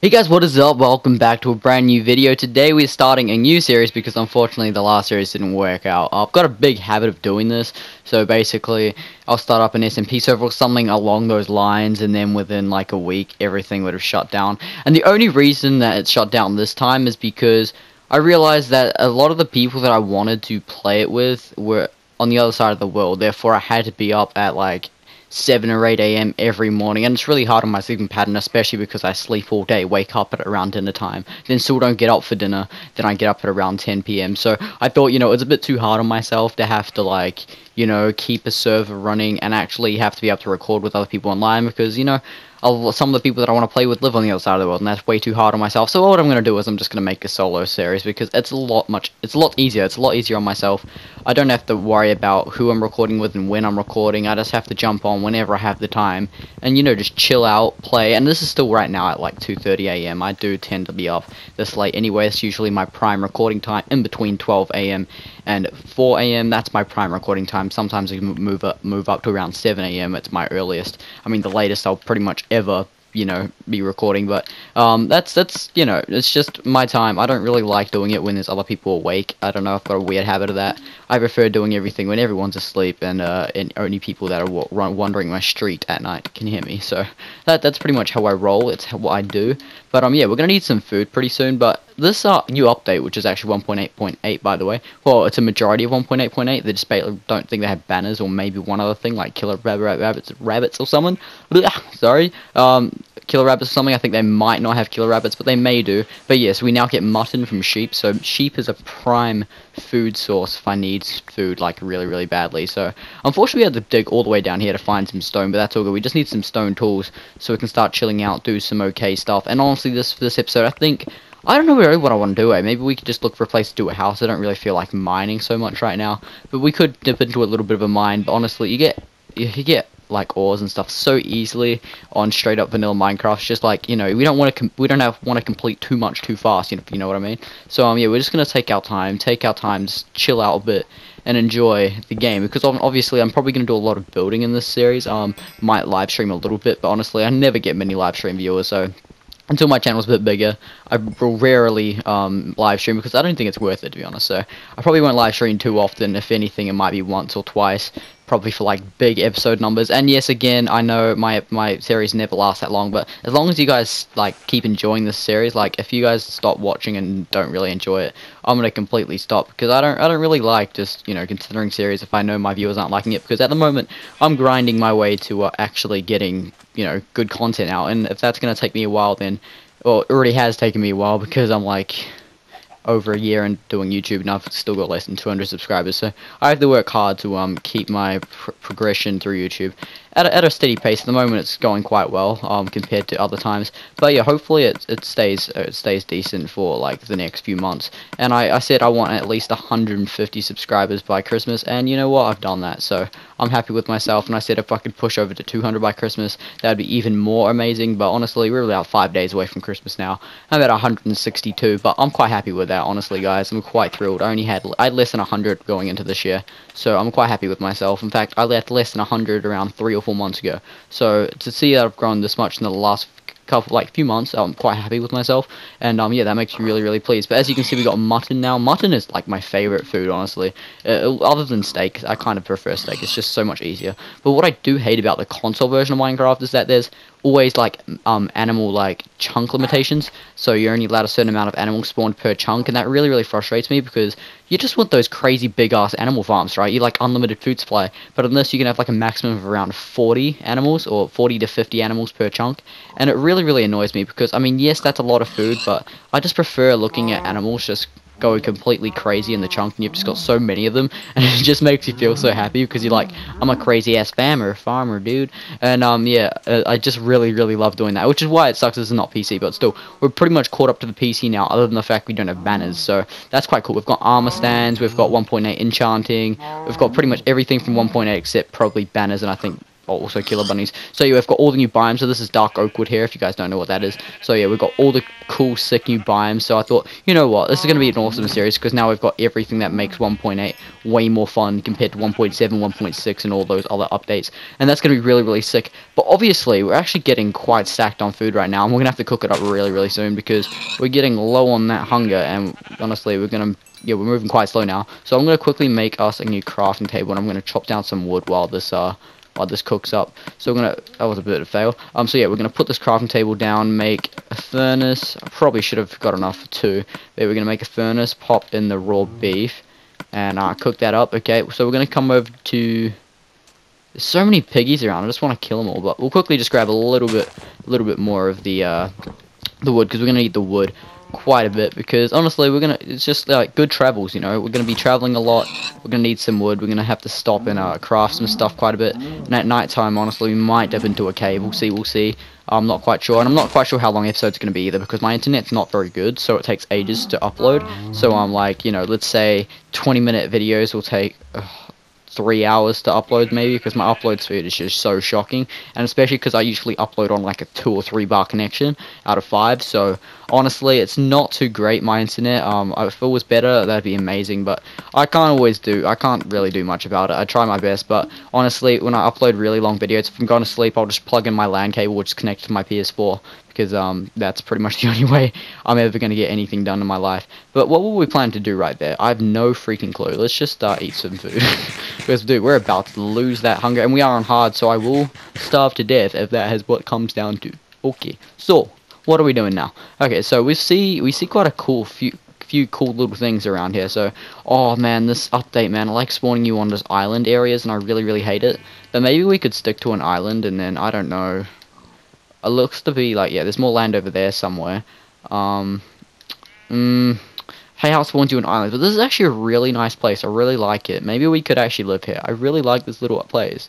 Hey guys, what is up? Welcome back to a brand new video. Today we're starting a new series because unfortunately the last series didn't work out. I've got a big habit of doing this, so basically I'll start up an SMP server or something along those lines, and then within like a week everything would have shut down. And the only reason that it shut down this time is because I realized that a lot of the people that I wanted to play it with were on the other side of the world. Therefore I had to be up at like 7 or 8 a.m. every morning, and it's really hard on my sleeping pattern, especially because I sleep all day, wake up at around dinner time, then still don't get up for dinner, then I get up at around 10 p.m. So I thought, it's a bit too hard on myself to have to, like, keep a server running and actually have to be able to record with other people online because, some of the people that I want to play with live on the other side of the world, and that's way too hard on myself. So what I'm going to do is I'm just going to make a solo series because it's a lot easier. It's a lot easier on myself. I don't have to worry about who I'm recording with and when I'm recording. I just have to jump on whenever I have the time and, just chill out, play. And this is still right now at like 2:30 a.m. I do tend to be up this late anyway. It's usually my prime recording time in between 12 a.m. and 4 a.m. That's my prime recording time. Sometimes I move up to around 7 a.m. It's my earliest. I mean, the latest I'll pretty much ever be recording, but that's it's just my time. I don't really like doing it when there's other people awake. I don't know, I've got a weird habit of that. I prefer doing everything when everyone's asleep and only people that are wandering my street at night can hear me. So that's pretty much how I roll. It's what I do. But yeah, we're gonna need some food pretty soon. But this new update, which is actually 1.8.8 by the way, well, it's a majority of 1.8.8. They just don't think they have banners or maybe one other thing like killer rabbits or something. Sorry, killer rabbits or something. I think they might not have killer rabbits, but they may do. But yes, we now get mutton from sheep. So sheep is a prime food source if I need food like really badly. So unfortunately we had to dig all the way down here to find some stone, but that's all good. We just need some stone tools so we can start chilling out, do some okay stuff. And honestly, for this episode, I don't know really what I want to do. Maybe we could just look for a place to do a house. I don't really feel like mining so much right now, but we could dip into a little bit of a mine. But honestly, you get like ores and stuff so easily on straight up vanilla Minecraft. It's just like, we don't want to complete too much too fast, if you know what I mean. So yeah, we're just gonna take our time, just chill out a bit and enjoy the game, because obviously I'm probably gonna do a lot of building in this series. Might live stream a little bit, but honestly I never get many live stream viewers, so until my channel's a bit bigger, I will rarely live stream because I don't think it's worth it, to be honest. So I probably won't live stream too often. If anything, it might be once or twice, probably for like big episode numbers. And yes, again, I know my series never lasts that long, but as long as you guys like keep enjoying this series, like if you guys stop watching and don't really enjoy it, I'm gonna completely stop, because I don't really like just considering series if I know my viewers aren't liking it, because at the moment I'm grinding my way to actually getting good content out, and if that's gonna take me a while, then well, it already has taken me a while because I'm like over a year and doing YouTube, and I've still got less than 200 subscribers, so I have to work hard to keep my progression through YouTube at a steady pace. At the moment it's going quite well compared to other times, but yeah, hopefully it stays decent for like the next few months. And I said I want at least 150 subscribers by Christmas, and you know what, I've done that, so I'm happy with myself. And I said if I could push over to 200 by Christmas, that'd be even more amazing. But honestly, we're about 5 days away from Christmas now. I'm at 162, but I'm quite happy with that, honestly, guys. I'm quite thrilled. I had less than 100 going into this year, so I'm quite happy with myself. In fact, I left less than 100 around 3 or 4 months ago. So to see that I've grown this much in the last few months, I'm quite happy with myself, and yeah, that makes me really pleased. But as you can see, we got mutton now. Mutton is like my favorite food, honestly, other than steak. I kind of prefer steak. It's just so much easier. But what I do hate about the console version of Minecraft is that there's always like animal like chunk limitations, so you're only allowed a certain amount of animals spawned per chunk, and that really frustrates me, because you just want those crazy big ass animal farms, right? You like unlimited food supply, but on this you can have like a maximum of around 40 animals, or 40 to 50 animals per chunk, and it really annoys me, because I mean, yes, that's a lot of food, but I just prefer looking at animals just go completely crazy in the chunk, and you've just got so many of them, and it just makes you feel so happy, because you're like, I'm a crazy ass farmer, dude. And yeah, I just really love doing that, which is why it sucks it's not PC. But still, we're pretty much caught up to the PC now, other than the fact we don't have banners, so that's quite cool. We've got armor stands, we've got 1.8 enchanting, we've got pretty much everything from 1.8 except probably banners, and I think also killer bunnies. So yeah, we've got all the new biomes. So this is Dark Oakwood here, if you guys don't know what that is. So yeah, we've got all the cool, sick new biomes. So I thought, you know what, this is going to be an awesome series, because now we've got everything that makes 1.8 way more fun compared to 1.7, 1.6, and all those other updates. And that's going to be really, really sick. But obviously, we're actually getting quite stacked on food right now, and we're going to have to cook it up really, really soon, because we're getting low on that hunger, and honestly, we're moving quite slow now. So I'm going to quickly make us a new crafting table, and I'm going to chop down some wood while this cooks up. So that was a bit of a fail. So yeah, we're gonna put this crafting table down, make a furnace. I probably should have got enough for two. But we're gonna make a furnace, pop in the raw beef, and cook that up. Okay, so we're gonna come over to. There's so many piggies around. I just want to kill them all, but we'll quickly just grab a little bit more of the wood, because we're gonna need the wood quite a bit, because honestly it's just like good travels, you know. We're gonna be traveling a lot, we're gonna need some wood, we're gonna have to stop and craft some stuff quite a bit, and at night time honestly we might dip into a cave. We'll see. I'm not quite sure, and I'm not quite sure how long episode's gonna be either, because my internet's not very good, so it takes ages to upload. So I'm like, you know, let's say 20-minute videos will take 3 hours to upload, maybe, because my upload speed is just so shocking, and especially because I usually upload on like a 2 or 3 bar connection out of 5. So honestly, it's not too great, my internet. If it was better, that'd be amazing, but I can't really do much about it. I try my best, but honestly, when I upload really long videos, if I'm going to sleep, I'll just plug in my LAN cable, which is connected to my PS4, because that's pretty much the only way I'm ever going to get anything done in my life. But what will we plan to do right there? I have no freaking clue. Let's just eat some food. Because, dude, we're about to lose that hunger, and we are on hard, so I will starve to death if that is what comes down to. Okay, so what are we doing now? Okay, so we see quite a cool few cool little things around here. So, oh man, this update, man, I like spawning you on just island areas, and I really, really hate it. But maybe we could stick to an island, and then I don't know. It looks to be like, yeah, there's more land over there somewhere. Hey, how spawned you an island? But this is actually a really nice place. I really like it. Maybe we could actually live here. I really like this little place.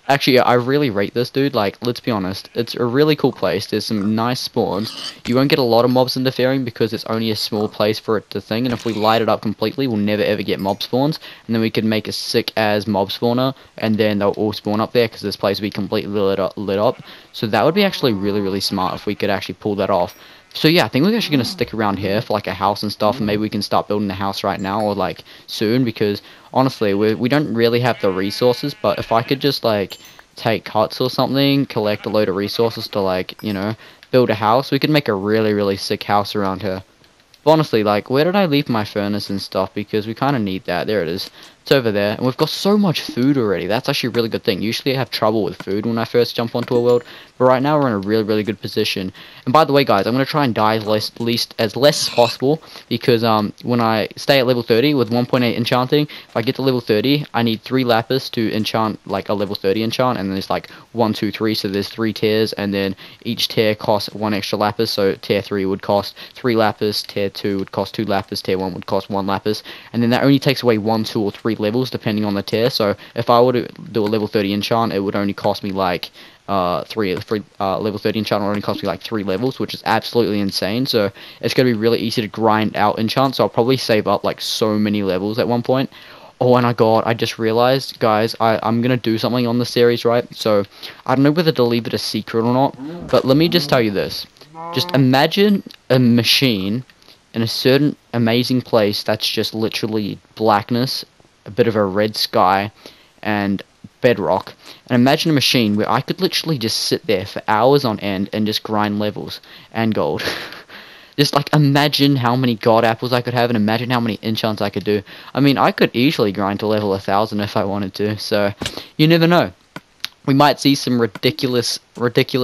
Actually, yeah, I really rate this, dude. Like, let's be honest. It's a really cool place. There's some nice spawns. You won't get a lot of mobs interfering because it's only a small place for it to thing. And if we light it up completely, we'll never ever get mob spawns. And then we could make a sick-as mob spawner. And then they'll all spawn up there because this place will be completely lit up. So that would be actually really, really smart if we could actually pull that off. So yeah, I think we're actually going to stick around here for like a house and stuff, and maybe we can start building a house right now or like soon, because honestly we don't really have the resources. But if I could just like take huts or something, collect a load of resources to like, you know, build a house, we could make a really, really sick house around here. But honestly, like, where did I leave my furnace and stuff? Because we kind of need that. There it is. It's over there. And we've got so much food already. That's actually a really good thing. Usually I have trouble with food when I first jump onto a world. But right now we're in a really, really good position. And by the way, guys, I'm going to try and die as less as possible. Because when I stay at level 30 with 1.8 enchanting, if I get to level 30, I need 3 lapis to enchant like a level 30 enchant. And then there's like 1, 2, 3. So there's 3 tiers. And then each tier costs 1 extra lapis. So tier 3 would cost 3 lapis. Tier 2 would cost 2 lapis. Tier 1 would cost 1 lapis. And then that only takes away 1, 2, or 3 levels depending on the tier. So if I were to do a level 30 enchant, it would only cost me like level 30 enchant would only cost me like 3 levels, which is absolutely insane. So it's going to be really easy to grind out enchant. So I'll probably save up like so many levels at one point. Oh, and I just realized, guys, I'm going to do something on the series, right? So I don't know whether to leave it a secret or not, but let me just tell you this. Just imagine a machine in a certain amazing place that's just literally blackness, a bit of a red sky, and bedrock. And imagine a machine where I could literally just sit there for hours on end and just grind levels and gold. Just like imagine how many god apples I could have, and imagine how many enchants I could do. I mean, I could easily grind to level 1000 if I wanted to, so you never know. We might see some ridiculous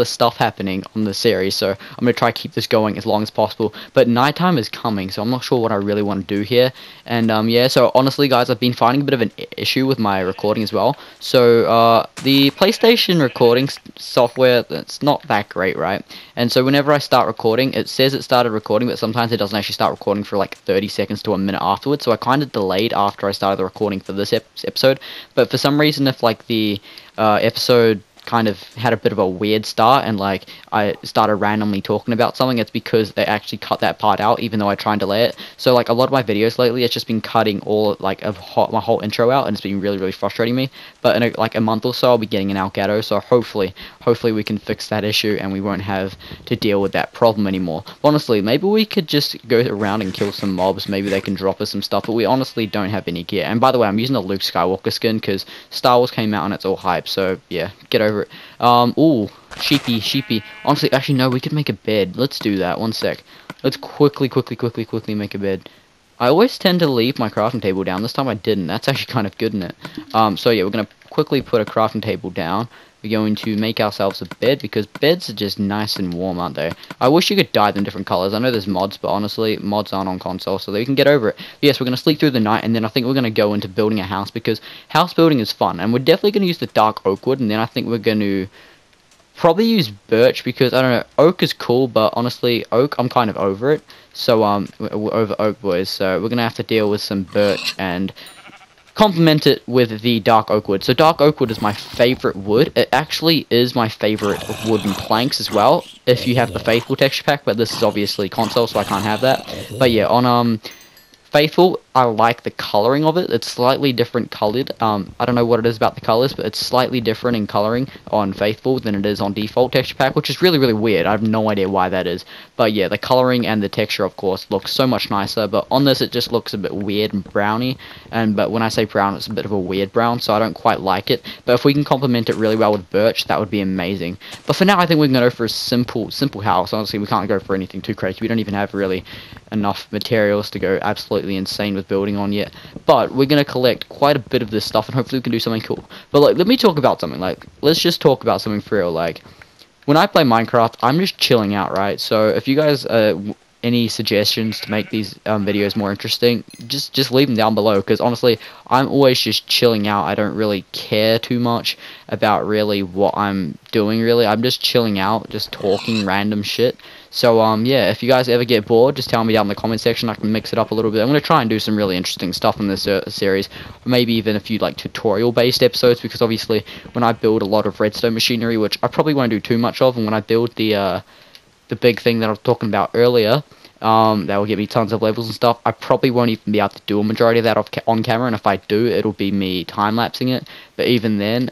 stuff happening on the series, so I'm going to try to keep this going as long as possible. But nighttime is coming, so I'm not sure what I really want to do here. And yeah, so honestly, guys, I've been finding a bit of an issue with my recording as well. So the PlayStation recording software, it's not that great, right? And so whenever I start recording, it says it started recording, but sometimes it doesn't actually start recording for like 30 seconds to a minute afterwards. So I kind of delayed after I started the recording for this episode. But for some reason, if like the episode kind of had a bit of a weird start and like I started randomly talking about something, it's because they actually cut that part out even though I tried to delay it. So like a lot of my videos lately, it's just been cutting all like my whole intro out, and it's been really frustrating me. But in like a month or so I'll be getting an Elgato, so hopefully we can fix that issue and we won't have to deal with that problem anymore. Honestly, maybe we could just go around and kill some mobs, maybe they can drop us some stuff, but we honestly don't have any gear. And by the way, I'm using the Luke Skywalker skin because Star Wars came out and it's all hype, so yeah, get over it. Ooh, sheepy. Honestly, actually no, we could make a bed. Let's do that. One sec. Let's quickly make a bed. I always tend to leave my crafting table down. This time I didn't. That's actually kind of good, isn't it? So yeah, we're gonna quickly put a crafting table down. We're going to make ourselves a bed because beds are just nice and warm, aren't they? I wish you could dye them different colors. I know there's mods, but honestly, mods aren't on console, so they can get over it. But yes, we're going to sleep through the night, and then I think we're going to go into building a house because house building is fun. And we're definitely going to use the dark oak wood, and then I think we're going to probably use birch because, I don't know, oak is cool, but honestly, oak, I'm kind of over it. So, we're over oak, boys. So we're going to have to deal with some birch and complement it with the dark oak wood. So dark oak wood is my favorite wood. It actually is my favorite wooden planks as well, if you have the Faithful texture pack, but this is obviously console, so I can't have that. But yeah, on Faithful, I like the coloring of it. It's slightly different colored. I don't know what it is about the colors, but it's slightly different in coloring on Faithful than it is on default texture pack, which is really weird. I have no idea why that is. But yeah, the coloring and the texture, of course, looks so much nicer. But on this, it just looks a bit weird and browny. But when I say brown, it's a bit of a weird brown, so I don't quite like it. But if we can complement it really well with birch, that would be amazing. But for now, I think we can go for a simple house. Honestly, we can't go for anything too crazy. We don't even have really enough materials to go absolutely insane with building on yet, but we're gonna collect quite a bit of this stuff and hopefully we can do something cool. But like, let me talk about something. Like, let's just talk about something for real. Like, when I play Minecraft, I'm just chilling out, right? So if you guys any suggestions to make these videos more interesting, just leave them down below, because honestly, I'm always just chilling out. I don't really care too much about really what I'm doing, really. I'm just chilling out, just talking random shit. So yeah, if you guys ever get bored, just tell me down in the comment section. I can mix it up a little bit. I'm going to try and do some really interesting stuff in this series, or maybe even a few like tutorial based episodes, because obviously when I build a lot of redstone machinery, which I probably won't do too much of, and when I build the big thing that I was talking about earlier, that will get me tons of levels and stuff, I probably won't even be able to do a majority of that on camera, and if I do, it'll be me time-lapsing it. But even then,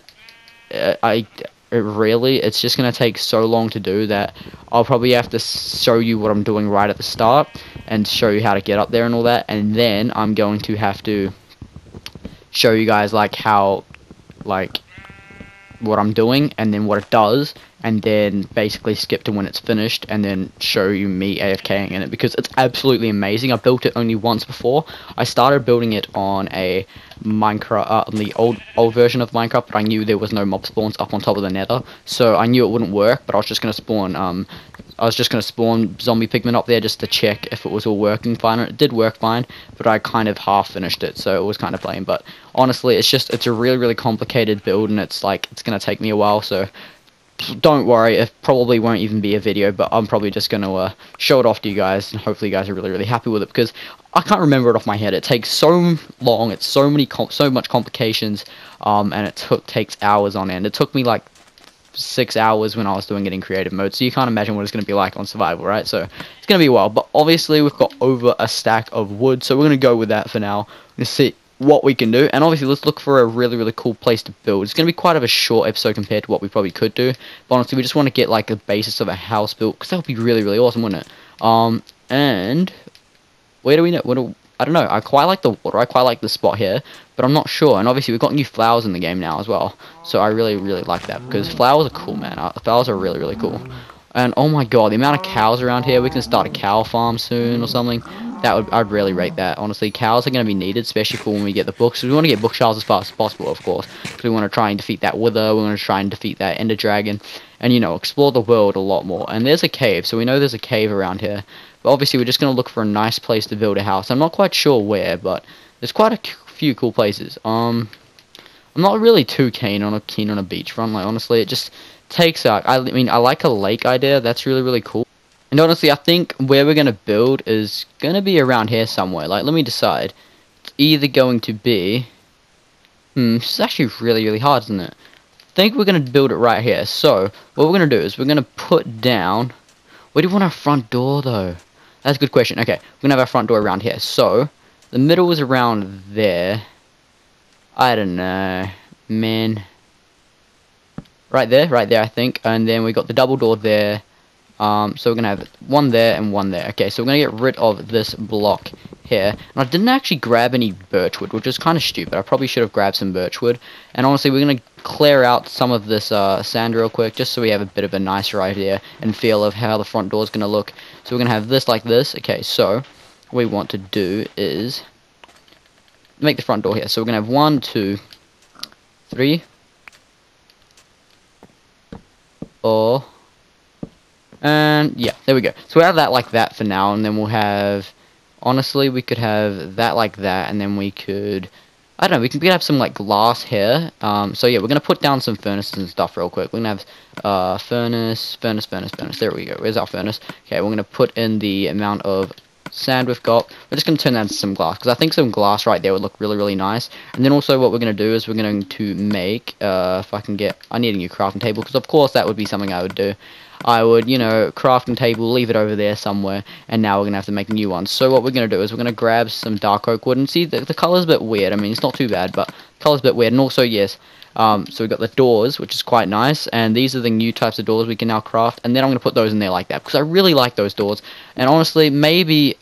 it's just going to take so long to do that I'll probably have to show you what I'm doing right at the start and show you how to get up there and all that, and then I'm going to have to show you guys like how, like, what I'm doing and then what it does, and then basically skip to when it's finished and then show you me AFKing in it, because it's absolutely amazing. I built it only once before. I started building it on a Minecraft, on the old version of Minecraft, but I knew there was no mob spawns up on top of the nether, so I knew it wouldn't work, but I was just going to spawn zombie pigmen up there just to check if it was all working fine. It did work fine, but I kind of half finished it, so it was kind of lame. But honestly, it's a really complicated build, and it's going to take me a while, so don't worry, it probably won't even be a video, but I'm probably just going to show it off to you guys, and hopefully you guys are really happy with it, because I can't remember it off my head. It takes so long, it's so much complications, and it takes hours on end. It took me like 6 hours when I was doing it in creative mode, so you can't imagine what it's going to be like on survival, right? So it's going to be a while, but obviously we've got over a stack of wood, so we're going to go with that for now. Let's see what we can do, and obviously let's look for a really cool place to build. It's going to be quite of a short episode compared to what we probably could do, but honestly we just want to get like a basis of a house built, because that would be really awesome, wouldn't it? And where do we know? I don't know. I quite like the water. I quite like the spot here, but I'm not sure. And obviously we've got new flowers in the game now as well, so I really like that, because flowers are cool, man. Flowers are really cool. And oh my god, the amount of cows around here. We can start a cow farm soon or something. I'd really rate that. Honestly, cows are going to be needed, especially for when we get the books. We want to get bookshelves as fast as possible, of course, because we want to try and defeat that wither. We want to try and defeat that ender dragon, and, you know, explore the world a lot more. And there's a cave, so we know there's a cave around here. But obviously, we're just going to look for a nice place to build a house. I'm not quite sure where, but there's quite a few cool places. I'm not really too keen on a beachfront. Like, honestly, it just takes out. I mean, I like a lake idea. That's really cool. And honestly, I think where we're going to build is going to be around here somewhere. Like, let me decide. It's either going to be... it's actually really hard, isn't it? I think we're going to build it right here. So, what we're going to do is we're going to put down... Where do you want our front door, though? That's a good question. Okay, we're going to have our front door around here. So, the middle is around there. I don't know, man. Right there, I think. And then we got the double door there. So we're going to have one there and one there. Okay, so we're going to get rid of this block here. And I didn't actually grab any birchwood, which is kind of stupid. I probably should have grabbed some birchwood. And honestly, we're going to clear out some of this sand real quick, just so we have a bit of a nicer idea and feel of how the front door is going to look. So we're going to have this like this. Okay, so what we want to do is make the front door here. So we're going to have 1, 2, 3, 4... and yeah, there we go. So we'll have that like that for now, and then we'll have, honestly, we could have that like that, and then we could, I don't know, we could have some like glass here. So yeah, we're gonna put down some furnaces and stuff real quick. We're gonna have furnace. There we go. Where's our furnace? Okay, we're gonna put in the amount of sand we've got. We're just gonna turn that into some glass, because I think some glass right there would look really, really nice. And then also what we're gonna do is we're going to make, if I can get, I need a new crafting table, because of course that would be something I would do. I would, you know, crafting table, leave it over there somewhere, and now we're going to have to make a new one. So what we're going to do is we're going to grab some dark oak wood, and see, the color's a bit weird. I mean, it's not too bad, but the color's a bit weird. And also, yes, so we've got the doors, which is quite nice, and these are the new types of doors we can now craft, and then I'm going to put those in there like that, because I really like those doors. And honestly, maybe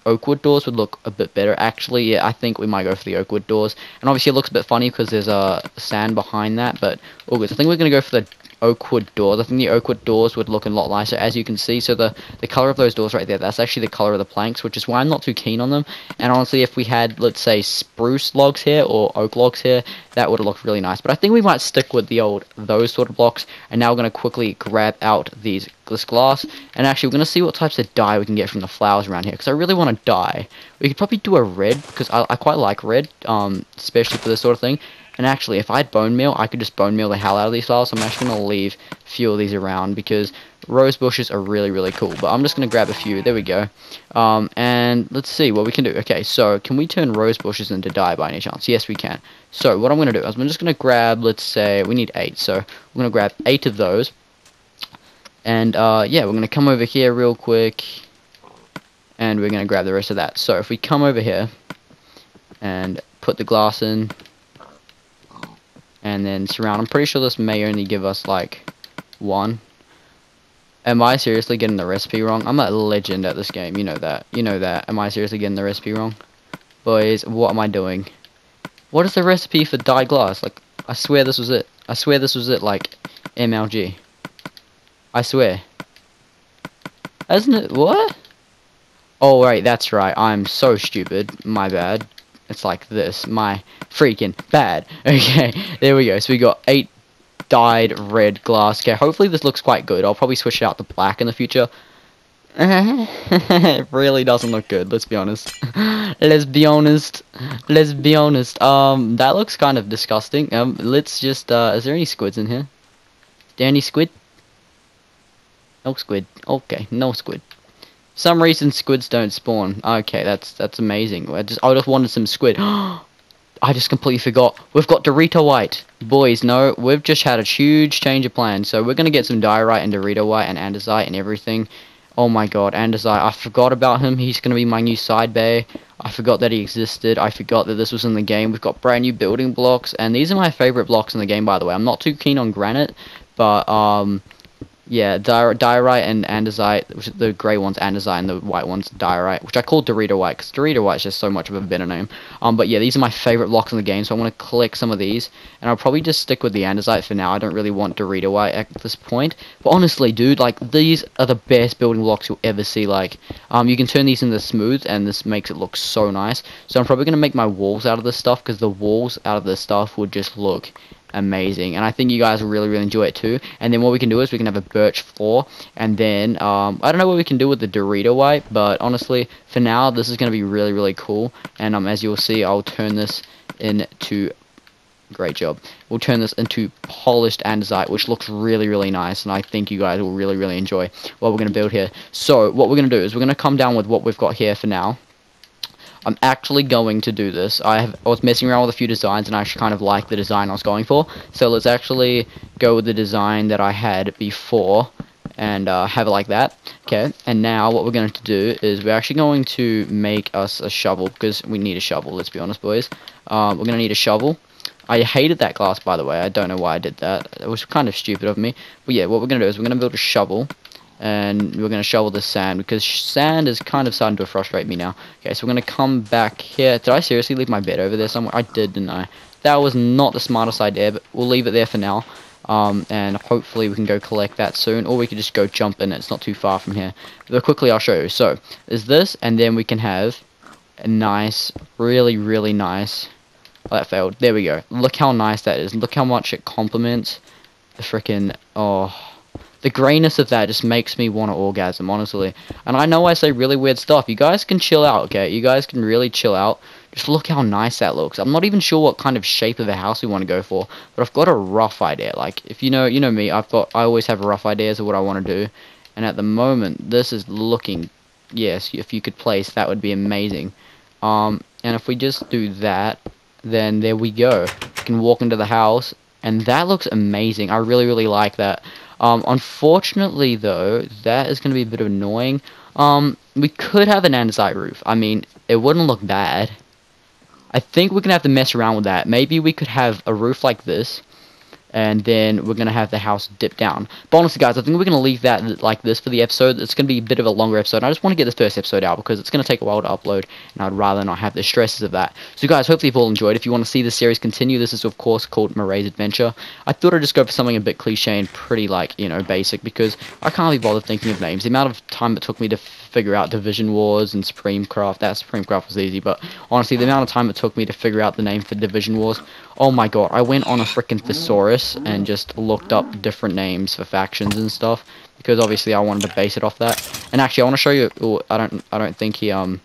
oakwood doors would look a bit better. Actually, yeah, I think we might go for the oakwood doors. And obviously it looks a bit funny because there's sand behind that, but all good. I think we're going to go for the oakwood doors. I think the oakwood doors would look a lot nicer, as you can see. So the color of those doors right there, that's actually the color of the planks, which is why I'm not too keen on them. And honestly, if we had, let's say, spruce logs here or oak logs here, that would have looked really nice. But I think we might stick with those sort of blocks. And now we're going to quickly grab out this glass, and actually we're going to see what types of dye we can get from the flowers around here, because I really want to dye. We could probably do a red, because I quite like red, especially for this sort of thing. And actually, if I had bone meal, I could just bone meal the hell out of these flowers. So I'm actually going to leave a few of these around, because rose bushes are really, really cool. But I'm just going to grab a few. There we go. And let's see what we can do. Okay, so can we turn rose bushes into dye by any chance? Yes, we can. So what I'm going to do is I'm just going to grab, let's say, we need 8. So we're going to grab 8 of those. And yeah, we're going to come over here real quick, and we're going to grab the rest of that. So if we come over here and put the glass in, and then surround. I'm pretty sure this may only give us like 1. Am I seriously getting the recipe wrong? I'm a legend at this game, you know that. You know that. Am I seriously getting the recipe wrong? Boys, what am I doing? What is the recipe for dyed glass? Like, I swear this was it. I swear this was it, like, MLG. I swear. Isn't it? What? Oh, right, that's right. I'm so stupid. My bad. It's like this. My freaking bad. Okay, there we go. So we got 8 dyed red glass. Okay, hopefully this looks quite good. I'll probably switch it out to black in the future. It really doesn't look good, let's be honest. Let's be honest. That looks kind of disgusting. Let's just, is there any squids in here? Is there any squid? No squid. Okay, no squid. For some reason squids don't spawn. Okay, that's amazing. I just wanted some squid. I just completely forgot. We've got Dorito White. Boys, no, we've just had a huge change of plans. So we're gonna get some diorite and Dorito White and andesite and everything. Oh my god, andesite. I forgot about him. He's gonna be my new side bay. I forgot that he existed. I forgot that this was in the game. We've got brand new building blocks, and these are my favorite blocks in the game, by the way. I'm not too keen on granite, but yeah, diorite and andesite, which the grey one's andesite and the white one's diorite, which I call Dorito White, because Dorito White's just so much of a better name. But yeah, these are my favourite blocks in the game, so I'm going to collect some of these, and I'll probably just stick with the andesite for now. I don't really want Dorito White at this point. But honestly, dude, like, these are the best building blocks you'll ever see. Like, you can turn these into smooth, and this makes it look so nice. So I'm probably going to make my walls out of this stuff, because the walls out of this stuff would just look amazing, and I think you guys will really enjoy it too. And then what we can do is we can have a birch floor, and then I don't know what we can do with the Dorito White, but honestly for now this is going to be really cool. And as you'll see, I'll turn this into, great job, we'll turn this into polished andesite, which looks really nice, and I think you guys will really enjoy what we're going to build here. So what we're going to do is we're going to come down with what we've got here for now. I'm actually going to do this. I was messing around with a few designs, and I actually kind of like the design I was going for. So let's actually go with the design that I had before, and have it like that. Okay, and now what we're going to do is we're actually going to make us a shovel, because we need a shovel, let's be honest, boys. We're going to need a shovel. I hated that glass, by the way. I don't know why I did that. It was kind of stupid of me. But yeah, what we're going to do is we're going to build a shovel, and we're going to shovel the sand, because sand is kind of starting to frustrate me now. Okay, so we're going to come back here. Did I seriously leave my bed over there somewhere? I did, didn't I? That was not the smartest idea, but we'll leave it there for now. And hopefully we can go collect that soon, or we could just go jump in. It's not too far from here. But quickly I'll show you. So there's this, and then we can have a nice, really nice. Oh, that failed. There we go. Look how nice that is. Look how much it complements the freaking, the grayness of that just makes me want to orgasm, honestly. And I know I say really weird stuff. You guys can chill out, okay? You guys can really chill out. Just look how nice that looks. I'm not even sure what kind of shape of a house we want to go for, but I've got a rough idea. Like, if you know me, I always have rough ideas of what I want to do. And at the moment, this is looking, yes, if you could place, that would be amazing. And if we just do that, then there we go. You can walk into the house, and that looks amazing. I really like that. Unfortunately, though, that is going to be a bit annoying. We could have an andesite roof. I mean, it wouldn't look bad. I think we're going to have to mess around with that. Maybe we could have a roof like this, and then we're going to have the house dip down. But honestly, guys, I think we're going to leave that like this for the episode. It's going to be a bit of a longer episode. I just want to get this first episode out because it's going to take a while to upload, and I'd rather not have the stresses of that. So, guys, hopefully you've all enjoyed. If you want to see the series continue, this is, of course, called Moray's Adventure. I thought I'd just go for something a bit cliche and pretty, like, you know, basic, because I can't be bothered thinking of names. The amount of time it took me to figure out Division Wars and Supremecraft, that Supremecraft was easy, but honestly, the amount of time it took me to figure out the name for Division Wars, oh my god, I went on a freaking thesaurus and just looked up different names for factions and stuff, because obviously I wanted to base it off that. And actually, I want to show you, ooh, I don't think he, come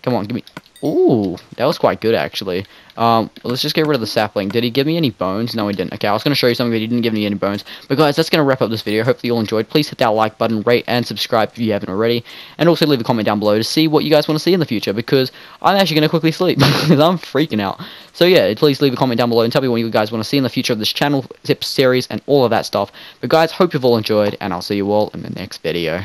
on, give me, ooh, that was quite good, actually. Let's just get rid of the sapling. Did he give me any bones? No, he didn't. Okay, I was going to show you something, but he didn't give me any bones. But guys, that's going to wrap up this video. Hopefully you all enjoyed. Please hit that like button, rate, and subscribe if you haven't already. And also leave a comment down below to see what you guys want to see in the future, because I'm actually going to quickly sleep, because I'm freaking out. So yeah, please leave a comment down below and tell me what you guys want to see in the future of this channel, tips, series, and all of that stuff. But guys, hope you've all enjoyed, and I'll see you all in the next video.